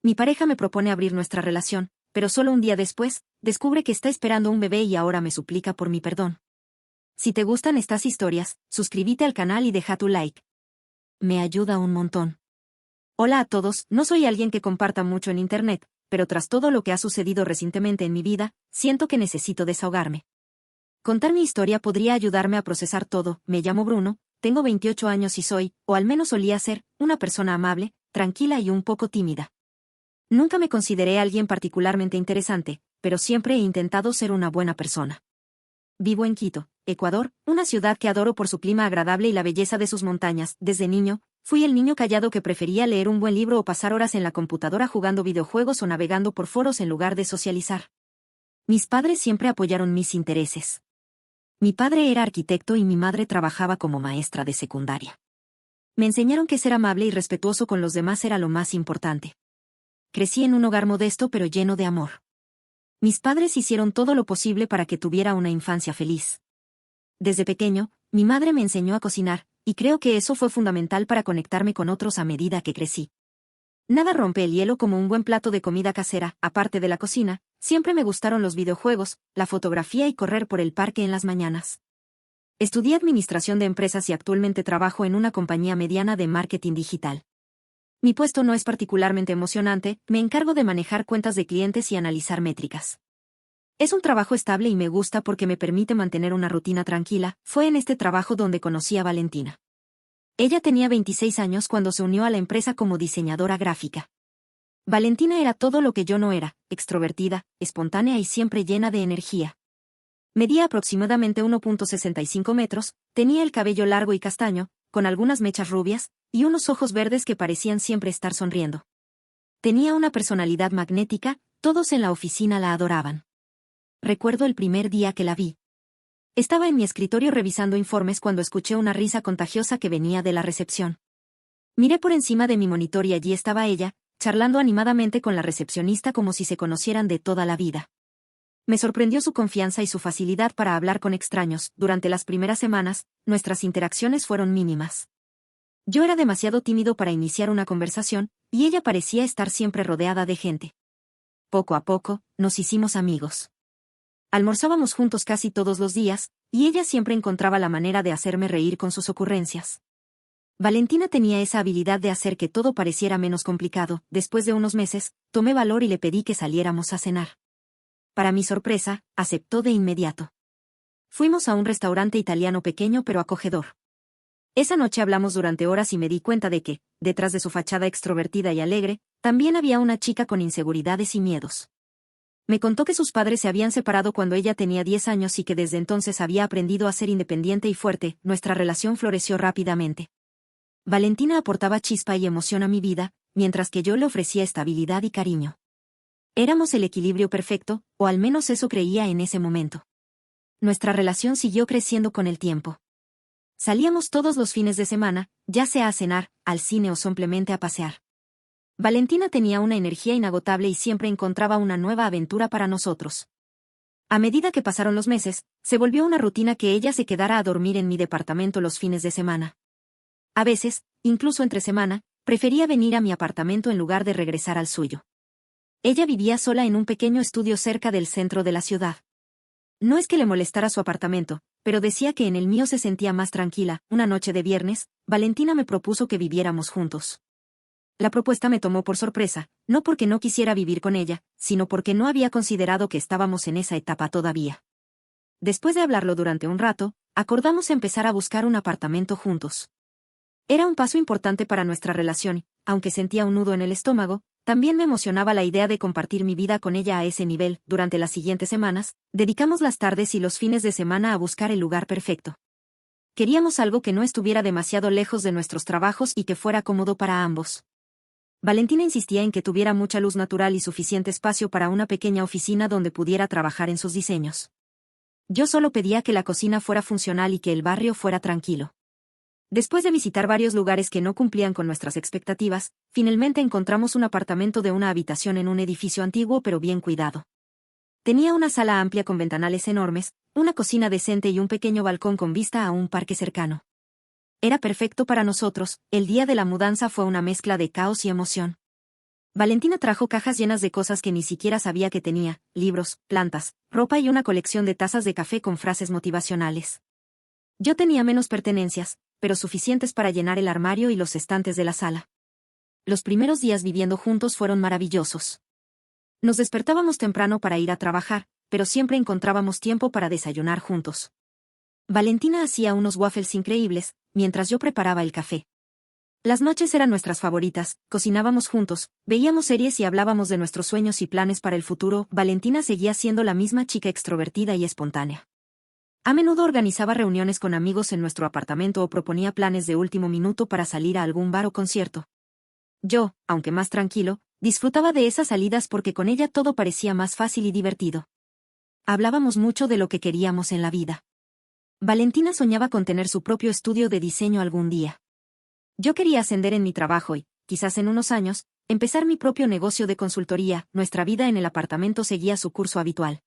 Mi pareja me propone abrir nuestra relación, pero solo un día después, descubre que está esperando un bebé y ahora me suplica por mi perdón. Si te gustan estas historias, suscríbete al canal y deja tu like. Me ayuda un montón. Hola a todos, no soy alguien que comparta mucho en internet, pero tras todo lo que ha sucedido recientemente en mi vida, siento que necesito desahogarme. Contar mi historia podría ayudarme a procesar todo. Me llamo Bruno, tengo 28 años y soy, o al menos solía ser, una persona amable, tranquila y un poco tímida. Nunca me consideré alguien particularmente interesante, pero siempre he intentado ser una buena persona. Vivo en Quito, Ecuador, una ciudad que adoro por su clima agradable y la belleza de sus montañas. Desde niño, fui el niño callado que prefería leer un buen libro o pasar horas en la computadora jugando videojuegos o navegando por foros en lugar de socializar. Mis padres siempre apoyaron mis intereses. Mi padre era arquitecto y mi madre trabajaba como maestra de secundaria. Me enseñaron que ser amable y respetuoso con los demás era lo más importante. Crecí en un hogar modesto pero lleno de amor. Mis padres hicieron todo lo posible para que tuviera una infancia feliz. Desde pequeño, mi madre me enseñó a cocinar, y creo que eso fue fundamental para conectarme con otros a medida que crecí. Nada rompe el hielo como un buen plato de comida casera. Aparte de la cocina, siempre me gustaron los videojuegos, la fotografía y correr por el parque en las mañanas. Estudié administración de empresas y actualmente trabajo en una compañía mediana de marketing digital. Mi puesto no es particularmente emocionante, me encargo de manejar cuentas de clientes y analizar métricas. Es un trabajo estable y me gusta porque me permite mantener una rutina tranquila. Fue en este trabajo donde conocí a Valentina. Ella tenía 26 años cuando se unió a la empresa como diseñadora gráfica. Valentina era todo lo que yo no era, extrovertida, espontánea y siempre llena de energía. Medía aproximadamente 1,65 metros, tenía el cabello largo y castaño, con algunas mechas rubias, y unos ojos verdes que parecían siempre estar sonriendo. Tenía una personalidad magnética, todos en la oficina la adoraban. Recuerdo el primer día que la vi. Estaba en mi escritorio revisando informes cuando escuché una risa contagiosa que venía de la recepción. Miré por encima de mi monitor y allí estaba ella, charlando animadamente con la recepcionista como si se conocieran de toda la vida. Me sorprendió su confianza y su facilidad para hablar con extraños. Durante las primeras semanas, nuestras interacciones fueron mínimas. Yo era demasiado tímido para iniciar una conversación, y ella parecía estar siempre rodeada de gente. Poco a poco, nos hicimos amigos. Almorzábamos juntos casi todos los días, y ella siempre encontraba la manera de hacerme reír con sus ocurrencias. Valentina tenía esa habilidad de hacer que todo pareciera menos complicado. Después de unos meses, tomé valor y le pedí que saliéramos a cenar. Para mi sorpresa, aceptó de inmediato. Fuimos a un restaurante italiano pequeño pero acogedor. Esa noche hablamos durante horas y me di cuenta de que, detrás de su fachada extrovertida y alegre, también había una chica con inseguridades y miedos. Me contó que sus padres se habían separado cuando ella tenía 10 años y que desde entonces había aprendido a ser independiente y fuerte. Nuestra relación floreció rápidamente. Valentina aportaba chispa y emoción a mi vida, mientras que yo le ofrecía estabilidad y cariño. Éramos el equilibrio perfecto, o al menos eso creía en ese momento. Nuestra relación siguió creciendo con el tiempo. Salíamos todos los fines de semana, ya sea a cenar, al cine o simplemente a pasear. Valentina tenía una energía inagotable y siempre encontraba una nueva aventura para nosotros. A medida que pasaron los meses, se volvió una rutina que ella se quedara a dormir en mi departamento los fines de semana. A veces, incluso entre semana, prefería venir a mi apartamento en lugar de regresar al suyo. Ella vivía sola en un pequeño estudio cerca del centro de la ciudad. No es que le molestara su apartamento, pero decía que en el mío se sentía más tranquila. Una noche de viernes, Valentina me propuso que viviéramos juntos. La propuesta me tomó por sorpresa, no porque no quisiera vivir con ella, sino porque no había considerado que estábamos en esa etapa todavía. Después de hablarlo durante un rato, acordamos empezar a buscar un apartamento juntos. Era un paso importante para nuestra relación, aunque sentía un nudo en el estómago, también me emocionaba la idea de compartir mi vida con ella a ese nivel. Durante las siguientes semanas, dedicamos las tardes y los fines de semana a buscar el lugar perfecto. Queríamos algo que no estuviera demasiado lejos de nuestros trabajos y que fuera cómodo para ambos. Valentina insistía en que tuviera mucha luz natural y suficiente espacio para una pequeña oficina donde pudiera trabajar en sus diseños. Yo solo pedía que la cocina fuera funcional y que el barrio fuera tranquilo. Después de visitar varios lugares que no cumplían con nuestras expectativas, finalmente encontramos un apartamento de una habitación en un edificio antiguo pero bien cuidado. Tenía una sala amplia con ventanales enormes, una cocina decente y un pequeño balcón con vista a un parque cercano. Era perfecto para nosotros. El día de la mudanza fue una mezcla de caos y emoción. Valentina trajo cajas llenas de cosas que ni siquiera sabía que tenía: libros, plantas, ropa y una colección de tazas de café con frases motivacionales. Yo tenía menos pertenencias, pero suficientes para llenar el armario y los estantes de la sala. Los primeros días viviendo juntos fueron maravillosos. Nos despertábamos temprano para ir a trabajar, pero siempre encontrábamos tiempo para desayunar juntos. Valentina hacía unos waffles increíbles, mientras yo preparaba el café. Las noches eran nuestras favoritas, cocinábamos juntos, veíamos series y hablábamos de nuestros sueños y planes para el futuro. Valentina seguía siendo la misma chica extrovertida y espontánea. A menudo organizaba reuniones con amigos en nuestro apartamento o proponía planes de último minuto para salir a algún bar o concierto. Yo, aunque más tranquilo, disfrutaba de esas salidas porque con ella todo parecía más fácil y divertido. Hablábamos mucho de lo que queríamos en la vida. Valentina soñaba con tener su propio estudio de diseño algún día. Yo quería ascender en mi trabajo y, quizás en unos años, empezar mi propio negocio de consultoría. Nuestra vida en el apartamento seguía su curso habitual.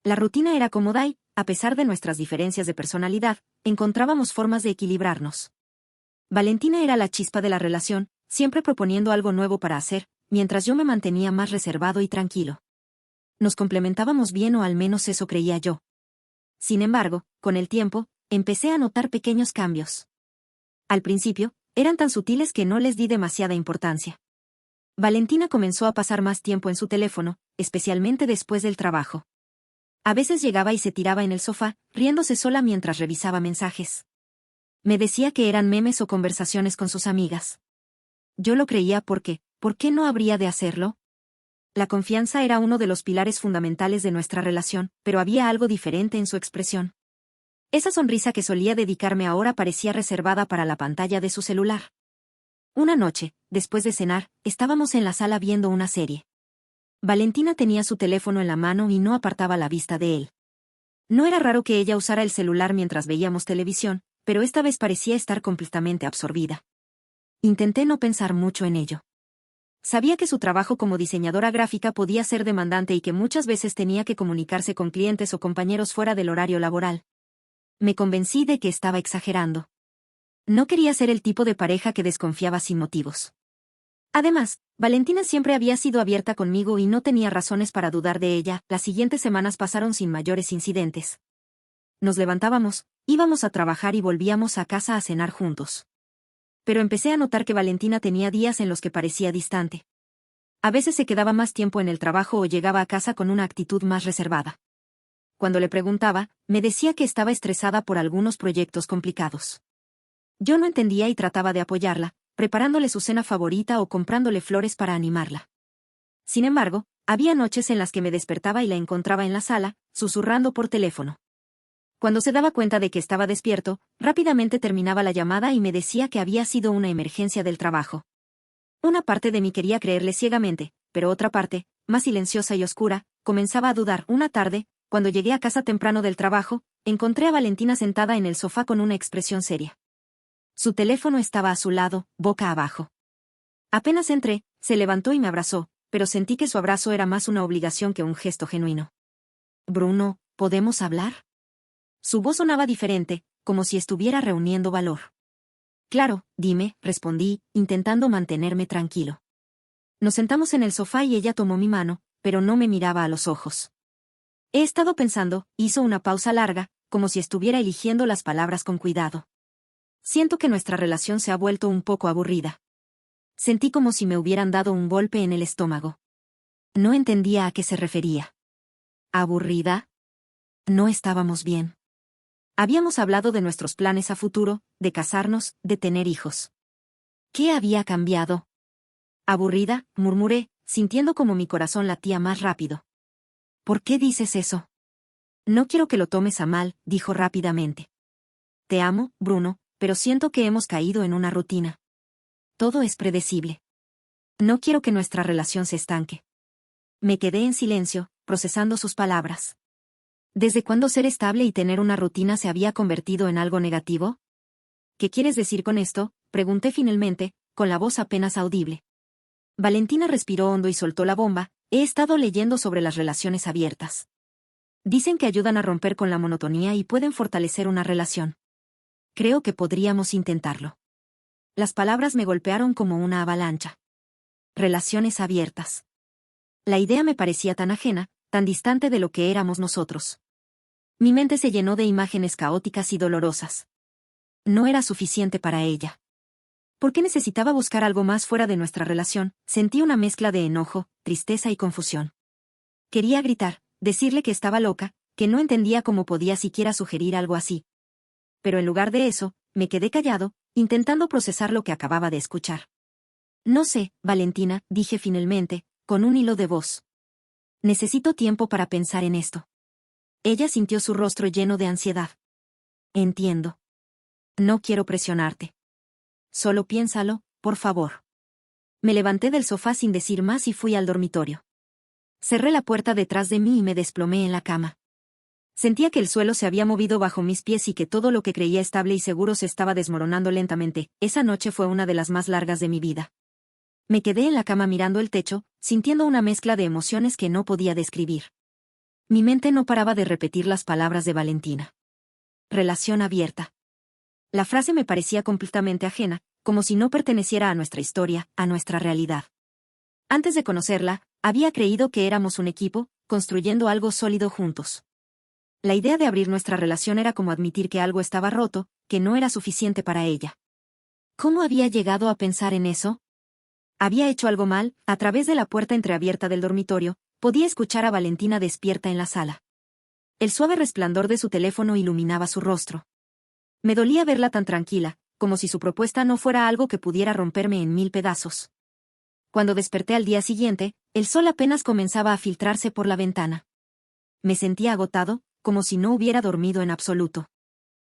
La rutina era cómoda y, a pesar de nuestras diferencias de personalidad, encontrábamos formas de equilibrarnos. Valentina era la chispa de la relación, siempre proponiendo algo nuevo para hacer, mientras yo me mantenía más reservado y tranquilo. Nos complementábamos bien, o al menos eso creía yo. Sin embargo, con el tiempo, empecé a notar pequeños cambios. Al principio, eran tan sutiles que no les di demasiada importancia. Valentina comenzó a pasar más tiempo en su teléfono, especialmente después del trabajo. A veces llegaba y se tiraba en el sofá, riéndose sola mientras revisaba mensajes. Me decía que eran memes o conversaciones con sus amigas. Yo lo creía porque, ¿por qué no habría de hacerlo? La confianza era uno de los pilares fundamentales de nuestra relación, pero había algo diferente en su expresión. Esa sonrisa que solía dedicarme ahora parecía reservada para la pantalla de su celular. Una noche, después de cenar, estábamos en la sala viendo una serie. Valentina tenía su teléfono en la mano y no apartaba la vista de él. No era raro que ella usara el celular mientras veíamos televisión, pero esta vez parecía estar completamente absorbida. Intenté no pensar mucho en ello. Sabía que su trabajo como diseñadora gráfica podía ser demandante y que muchas veces tenía que comunicarse con clientes o compañeros fuera del horario laboral. Me convencí de que estaba exagerando. No quería ser el tipo de pareja que desconfiaba sin motivos. Además, Valentina siempre había sido abierta conmigo y no tenía razones para dudar de ella. Las siguientes semanas pasaron sin mayores incidentes. Nos levantábamos, íbamos a trabajar y volvíamos a casa a cenar juntos. Pero empecé a notar que Valentina tenía días en los que parecía distante. A veces se quedaba más tiempo en el trabajo o llegaba a casa con una actitud más reservada. Cuando le preguntaba, me decía que estaba estresada por algunos proyectos complicados. Yo no entendía y trataba de apoyarla, preparándole su cena favorita o comprándole flores para animarla. Sin embargo, había noches en las que me despertaba y la encontraba en la sala, susurrando por teléfono. Cuando se daba cuenta de que estaba despierto, rápidamente terminaba la llamada y me decía que había sido una emergencia del trabajo. Una parte de mí quería creerle ciegamente, pero otra parte, más silenciosa y oscura, comenzaba a dudar. Una tarde, cuando llegué a casa temprano del trabajo, encontré a Valentina sentada en el sofá con una expresión seria. Su teléfono estaba a su lado, boca abajo. Apenas entré, se levantó y me abrazó, pero sentí que su abrazo era más una obligación que un gesto genuino. «Bruno, ¿podemos hablar?». Su voz sonaba diferente, como si estuviera reuniendo valor. «Claro, dime», respondí, intentando mantenerme tranquilo. Nos sentamos en el sofá y ella tomó mi mano, pero no me miraba a los ojos. «He estado pensando», hizo una pausa larga, como si estuviera eligiendo las palabras con cuidado. «Siento que nuestra relación se ha vuelto un poco aburrida». Sentí como si me hubieran dado un golpe en el estómago. No entendía a qué se refería. ¿Aburrida? No estábamos bien. Habíamos hablado de nuestros planes a futuro, de casarnos, de tener hijos. ¿Qué había cambiado? «Aburrida», murmuré, sintiendo como mi corazón latía más rápido. «¿Por qué dices eso?». «No quiero que lo tomes a mal», dijo rápidamente. «Te amo, Bruno, pero siento que hemos caído en una rutina. Todo es predecible. No quiero que nuestra relación se estanque». Me quedé en silencio, procesando sus palabras. ¿Desde cuándo ser estable y tener una rutina se había convertido en algo negativo? «¿Qué quieres decir con esto?», pregunté finalmente, con la voz apenas audible. Valentina respiró hondo y soltó la bomba. «He estado leyendo sobre las relaciones abiertas. Dicen que ayudan a romper con la monotonía y pueden fortalecer una relación. Creo que podríamos intentarlo». Las palabras me golpearon como una avalancha. Relaciones abiertas. La idea me parecía tan ajena, tan distante de lo que éramos nosotros. Mi mente se llenó de imágenes caóticas y dolorosas. No era suficiente para ella. ¿Por qué necesitaba buscar algo más fuera de nuestra relación? Sentí una mezcla de enojo, tristeza y confusión. Quería gritar, decirle que estaba loca, que no entendía cómo podía siquiera sugerir algo así. Pero en lugar de eso, me quedé callado, intentando procesar lo que acababa de escuchar. No sé, Valentina, dije finalmente, con un hilo de voz. Necesito tiempo para pensar en esto. Ella sintió su rostro lleno de ansiedad. Entiendo. No quiero presionarte. Solo piénsalo, por favor. Me levanté del sofá sin decir más y fui al dormitorio. Cerré la puerta detrás de mí y me desplomé en la cama. Sentía que el suelo se había movido bajo mis pies y que todo lo que creía estable y seguro se estaba desmoronando lentamente. Esa noche fue una de las más largas de mi vida. Me quedé en la cama mirando el techo, sintiendo una mezcla de emociones que no podía describir. Mi mente no paraba de repetir las palabras de Valentina. Relación abierta. La frase me parecía completamente ajena, como si no perteneciera a nuestra historia, a nuestra realidad. Antes de conocerla, había creído que éramos un equipo, construyendo algo sólido juntos. La idea de abrir nuestra relación era como admitir que algo estaba roto, que no era suficiente para ella. ¿Cómo había llegado a pensar en eso? Había hecho algo mal. A través de la puerta entreabierta del dormitorio, podía escuchar a Valentina despierta en la sala. El suave resplandor de su teléfono iluminaba su rostro. Me dolía verla tan tranquila, como si su propuesta no fuera algo que pudiera romperme en 1000 pedazos. Cuando desperté al día siguiente, el sol apenas comenzaba a filtrarse por la ventana. Me sentía agotado, como si no hubiera dormido en absoluto.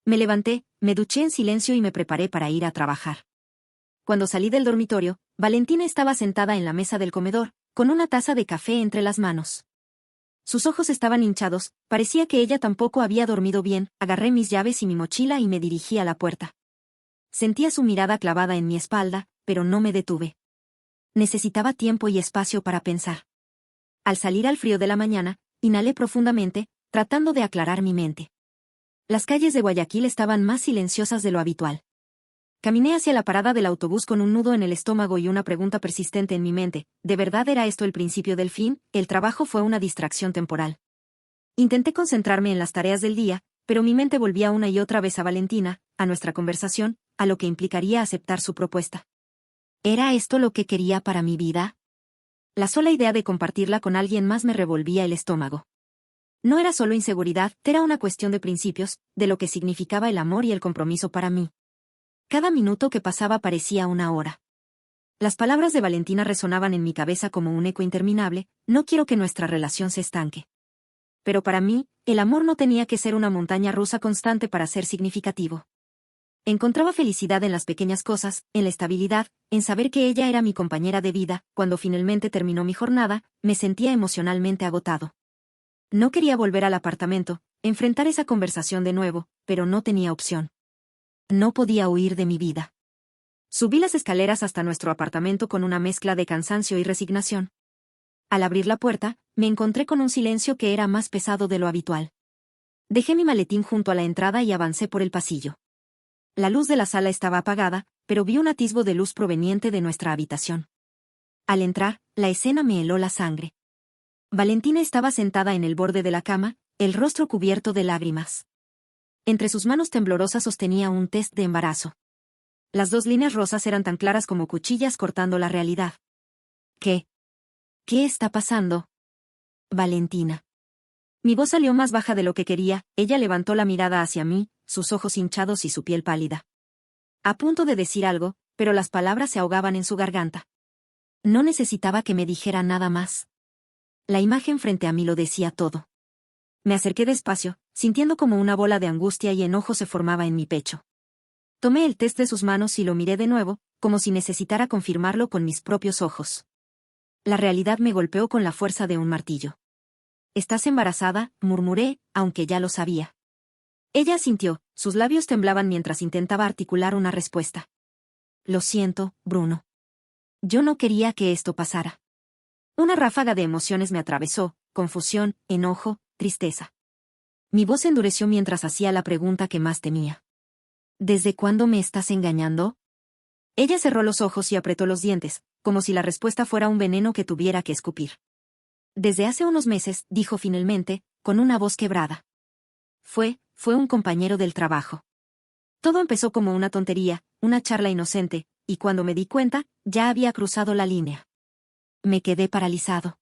Me levanté, me duché en silencio y me preparé para ir a trabajar. Cuando salí del dormitorio, Valentina estaba sentada en la mesa del comedor, con una taza de café entre las manos. Sus ojos estaban hinchados, parecía que ella tampoco había dormido bien. Agarré mis llaves y mi mochila y me dirigí a la puerta. Sentía su mirada clavada en mi espalda, pero no me detuve. Necesitaba tiempo y espacio para pensar. Al salir al frío de la mañana, inhalé profundamente, tratando de aclarar mi mente. Las calles de Guayaquil estaban más silenciosas de lo habitual. Caminé hacia la parada del autobús con un nudo en el estómago y una pregunta persistente en mi mente. ¿De verdad era esto el principio del fin? El trabajo fue una distracción temporal. Intenté concentrarme en las tareas del día, pero mi mente volvía una y otra vez a Valentina, a nuestra conversación, a lo que implicaría aceptar su propuesta. ¿Era esto lo que quería para mi vida? La sola idea de compartirla con alguien más me revolvía el estómago. No era solo inseguridad, era una cuestión de principios, de lo que significaba el amor y el compromiso para mí. Cada minuto que pasaba parecía una hora. Las palabras de Valentina resonaban en mi cabeza como un eco interminable. No quiero que nuestra relación se estanque. Pero para mí, el amor no tenía que ser una montaña rusa constante para ser significativo. Encontraba felicidad en las pequeñas cosas, en la estabilidad, en saber que ella era mi compañera de vida. Cuando finalmente terminó mi jornada, me sentía emocionalmente agotado. No quería volver al apartamento, enfrentar esa conversación de nuevo, pero no tenía opción. No podía huir de mi vida. Subí las escaleras hasta nuestro apartamento con una mezcla de cansancio y resignación. Al abrir la puerta, me encontré con un silencio que era más pesado de lo habitual. Dejé mi maletín junto a la entrada y avancé por el pasillo. La luz de la sala estaba apagada, pero vi un atisbo de luz proveniente de nuestra habitación. Al entrar, la escena me heló la sangre. Valentina estaba sentada en el borde de la cama, el rostro cubierto de lágrimas. Entre sus manos temblorosas sostenía un test de embarazo. Las 2 líneas rosas eran tan claras como cuchillas cortando la realidad. ¿Qué? ¿Qué está pasando? Valentina. Mi voz salió más baja de lo que quería. Ella levantó la mirada hacia mí, sus ojos hinchados y su piel pálida. A punto de decir algo, pero las palabras se ahogaban en su garganta. No necesitaba que me dijera nada más. La imagen frente a mí lo decía todo. Me acerqué despacio, sintiendo como una bola de angustia y enojo se formaba en mi pecho. Tomé el test de sus manos y lo miré de nuevo, como si necesitara confirmarlo con mis propios ojos. La realidad me golpeó con la fuerza de un martillo. «¿Estás embarazada?», murmuré, aunque ya lo sabía. Ella asintió, sus labios temblaban mientras intentaba articular una respuesta. «Lo siento, Bruno. Yo no quería que esto pasara». Una ráfaga de emociones me atravesó, confusión, enojo, tristeza. Mi voz endureció mientras hacía la pregunta que más temía. ¿Desde cuándo me estás engañando? Ella cerró los ojos y apretó los dientes, como si la respuesta fuera un veneno que tuviera que escupir. Desde hace unos meses, dijo finalmente, con una voz quebrada. Fue un compañero del trabajo. Todo empezó como una tontería, una charla inocente, y cuando me di cuenta, ya había cruzado la línea. Me quedé paralizado.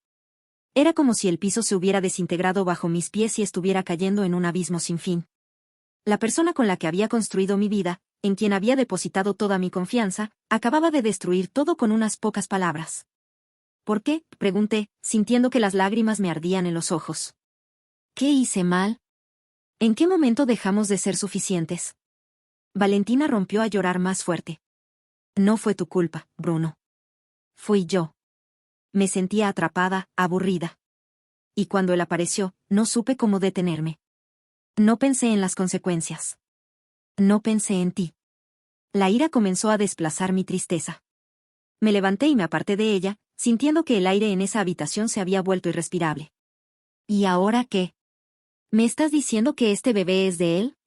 Era como si el piso se hubiera desintegrado bajo mis pies y estuviera cayendo en un abismo sin fin. La persona con la que había construido mi vida, en quien había depositado toda mi confianza, acababa de destruir todo con unas pocas palabras. ¿Por qué?, pregunté, sintiendo que las lágrimas me ardían en los ojos. ¿Qué hice mal? ¿En qué momento dejamos de ser suficientes? Valentina rompió a llorar más fuerte. No fue tu culpa, Bruno. Fui yo. Me sentía atrapada, aburrida. Y cuando él apareció, no supe cómo detenerme. No pensé en las consecuencias. No pensé en ti. La ira comenzó a desplazar mi tristeza. Me levanté y me aparté de ella, sintiendo que el aire en esa habitación se había vuelto irrespirable. ¿Y ahora qué? ¿Me estás diciendo que este bebé es de él?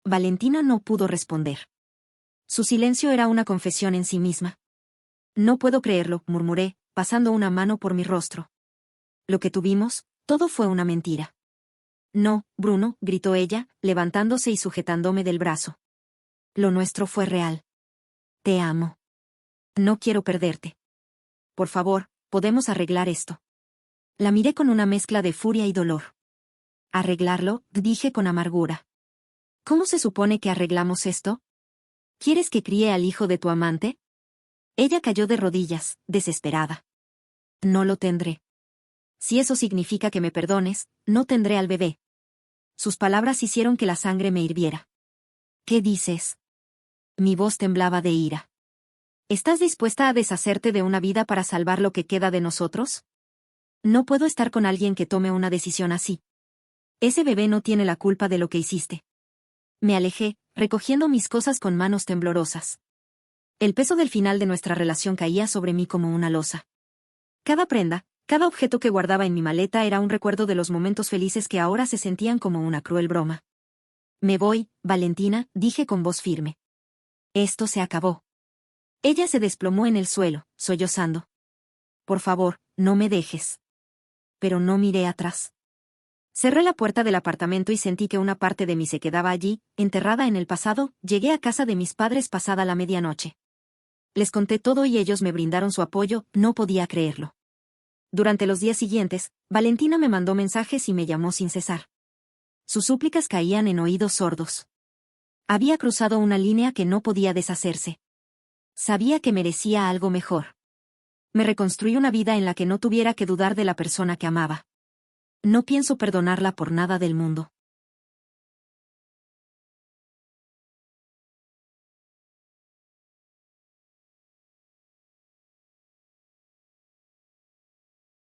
Valentina no pudo responder. Su silencio era una confesión en sí misma. No puedo creerlo, murmuré, pasando una mano por mi rostro. Lo que tuvimos, todo fue una mentira. No, Bruno, gritó ella, levantándose y sujetándome del brazo. Lo nuestro fue real. Te amo. No quiero perderte. Por favor, podemos arreglar esto. La miré con una mezcla de furia y dolor. ¿Arreglarlo?, dije con amargura. ¿Cómo se supone que arreglamos esto? ¿Quieres que críe al hijo de tu amante? Ella cayó de rodillas, desesperada. No lo tendré. Si eso significa que me perdones, no tendré al bebé. Sus palabras hicieron que la sangre me hirviera. ¿Qué dices? Mi voz temblaba de ira. ¿Estás dispuesta a deshacerte de una vida para salvar lo que queda de nosotros? No puedo estar con alguien que tome una decisión así. Ese bebé no tiene la culpa de lo que hiciste. Me alejé, recogiendo mis cosas con manos temblorosas. El peso del final de nuestra relación caía sobre mí como una losa. Cada prenda, cada objeto que guardaba en mi maleta era un recuerdo de los momentos felices que ahora se sentían como una cruel broma. Me voy, Valentina, dije con voz firme. Esto se acabó. Ella se desplomó en el suelo, sollozando. Por favor, no me dejes. Pero no miré atrás. Cerré la puerta del apartamento y sentí que una parte de mí se quedaba allí, enterrada en el pasado. Llegué a casa de mis padres pasada la medianoche. Les conté todo y ellos me brindaron su apoyo, no podía creerlo. Durante los días siguientes, Valentina me mandó mensajes y me llamó sin cesar. Sus súplicas caían en oídos sordos. Había cruzado una línea que no podía deshacerse. Sabía que merecía algo mejor. Me reconstruí una vida en la que no tuviera que dudar de la persona que amaba. No pienso perdonarla por nada del mundo.